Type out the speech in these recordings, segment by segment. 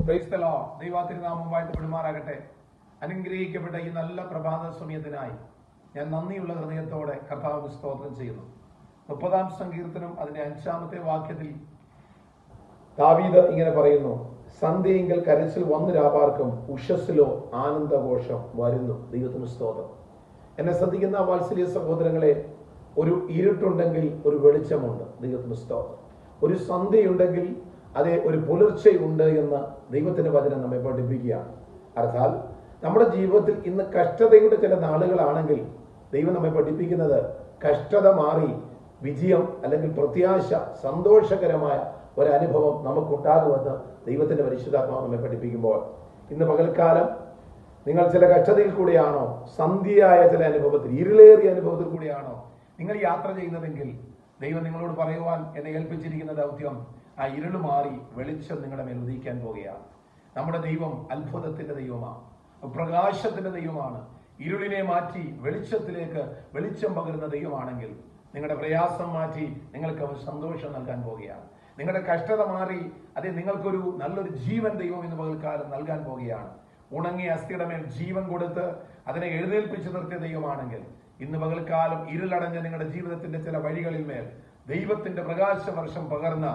Praise the Lord. ദൈവത്തിരുനാമം വാഴ്ത്തപ്പെടുമാറാകട്ടെ. അനുഗ്രഹിക്കപ്പെട്ട ഈ നല്ല പ്രഭാത സമയത്തിനായി ഞാൻ നന്ദിയുള്ള ഹൃദയത്തോടെ കർത്താവിന് സ്തോത്രം ചെയ്യുന്നു. 30-ാം സങ്കീർത്തനം അതിന്റെ 5-ാമത്തെ വാക്യത്തിൽ ദാവീദ് ഇങ്ങനെ പറയുന്നു: സന്ധ്യയെങ്കിൽ കരച്ചിൽ വന്നു രാപാർക്കും, ഉഷസ്സിലോ ആനന്ദഘോഷം വരുന്നു. ദൈവത്തിന് സ്തോത്രം. എന്നെ ശ്രദ്ധിക്കുന്ന വാത്സല്യ സഹോദരങ്ങളെ, ഒരു ഇരുട്ടുണ്ടെങ്കിൽ ഒരു വെളിച്ചമുണ്ട്. ദൈവത്തിന് സ്തോത്രം. ഒരു സന്ധ്യയുണ്ടെങ്കിൽ അതേ ഒരു പുലർച്ചയുണ്ട് എന്ന് ദൈവത്തിന്റെ വചനം നമ്മെ പഠിപ്പിക്കുകയാണ്. അർത്ഥാൽ നമ്മുടെ ജീവിതത്തിൽ ഇന്ന് കഷ്ടതയുടെ ചില നാളുകളാണെങ്കിൽ ദൈവം നമ്മെ പഠിപ്പിക്കുന്നത് കഷ്ടത മാറി വിജയം അല്ലെങ്കിൽ പ്രത്യാശ, സന്തോഷകരമായ ഒരനുഭവം നമുക്കുണ്ടാകുമെന്ന് ദൈവത്തിന്റെ പരിശുദ്ധാത്മാവ് നമ്മെ പഠിപ്പിക്കുമ്പോൾ, ഇന്ന് പകൽക്കാലം നിങ്ങൾ ചില കഷ്ടതയിൽ കൂടിയാണോ, സന്ധ്യയായ ചില അനുഭവത്തിൽ, ഇരുളേറിയ അനുഭവത്തിൽ കൂടിയാണോ നിങ്ങൾ യാത്ര ചെയ്യുന്നതെങ്കിൽ ദൈവം നിങ്ങളോട് പറയുവാൻ എന്നെ ഏൽപ്പിച്ചിരിക്കുന്ന ദൗത്യം, ആ ഇരുള് മാറി വെളിച്ചം നിങ്ങളുടെ മേൽ ഉദിക്കാൻ പോകുകയാണ്. നമ്മുടെ ദൈവം അത്ഭുതത്തിന്റെ ദൈവമാണ്, പ്രകാശത്തിന്റെ ദൈവമാണ്. ഇരുളിനെ മാറ്റി വെളിച്ചത്തിലേക്ക് വെളിച്ചം പകരുന്ന ദൈവമാണെങ്കിൽ നിങ്ങളുടെ പ്രയാസം മാറ്റി നിങ്ങൾക്ക് അവർ സന്തോഷം നൽകാൻ പോകുകയാണ്. നിങ്ങളുടെ കഷ്ടത മാറി അതേ നിങ്ങൾക്കൊരു നല്ലൊരു ജീവൻ ദൈവം ഇന്ന് പകൽക്കാലം നൽകാൻ പോകുകയാണ്. ഉണങ്ങിയ അസ്ഥിയുടെ മേൽ ജീവൻ കൊടുത്ത് അതിനെ എഴുന്നേൽപ്പിച്ചു നിർത്തിയ ദൈവമാണെങ്കിൽ ഇന്ന് പകൽക്കാലം ഇരുളടഞ്ഞ നിങ്ങളുടെ ജീവിതത്തിന്റെ ചില വഴികളിൽ മേൽ ദൈവത്തിന്റെ പ്രകാശവർഷം പകർന്ന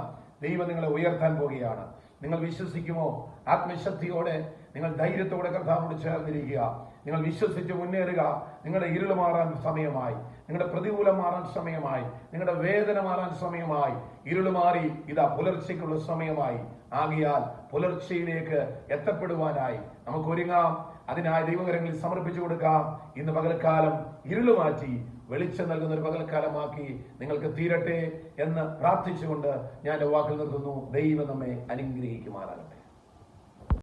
ദൈവം നിങ്ങളെ ഉയർത്താൻ പോകുകയാണ്. നിങ്ങൾ വിശ്വസിക്കുമോ? ആത്മശക്തിയോടെ നിങ്ങൾ ധൈര്യത്തോടെ കർത്താവിനോട് ചേർന്നിരിക്കുക. നിങ്ങൾ വിശ്വസിച്ച് മുന്നേറുക. നിങ്ങളുടെ ഇരുള് മാറാൻ സമയമായി, നിങ്ങളുടെ പ്രതികൂലം മാറാൻ സമയമായി, നിങ്ങളുടെ വേദന മാറാൻ സമയമായി. ഇരുള് മാറി ഇതാ പുലർച്ചയ്ക്കുള്ള സമയമായി. ആകിയാൽ പുലർച്ചയിലേക്ക് എത്തപ്പെടുവാനായി നമുക്ക് ഒരുങ്ങാം. അതിനായി ദൈവകരങ്ങളിൽ സമർപ്പിച്ചു കൊടുക്കാം. ഇന്ന് പകൽക്കാലം ഇരുള് മാറ്റി വെളിച്ചം നൽകുന്ന ഒരു പകൽക്കാലമാക്കി നിങ്ങൾക്ക് തീരട്ടെ എന്ന് പ്രാർത്ഥിച്ചുകൊണ്ട് ഞാൻ വാക്കിൽ നിർത്തുന്നു. ദൈവം നമ്മെ അനുഗ്രഹിക്കുമാറാകട്ടെ.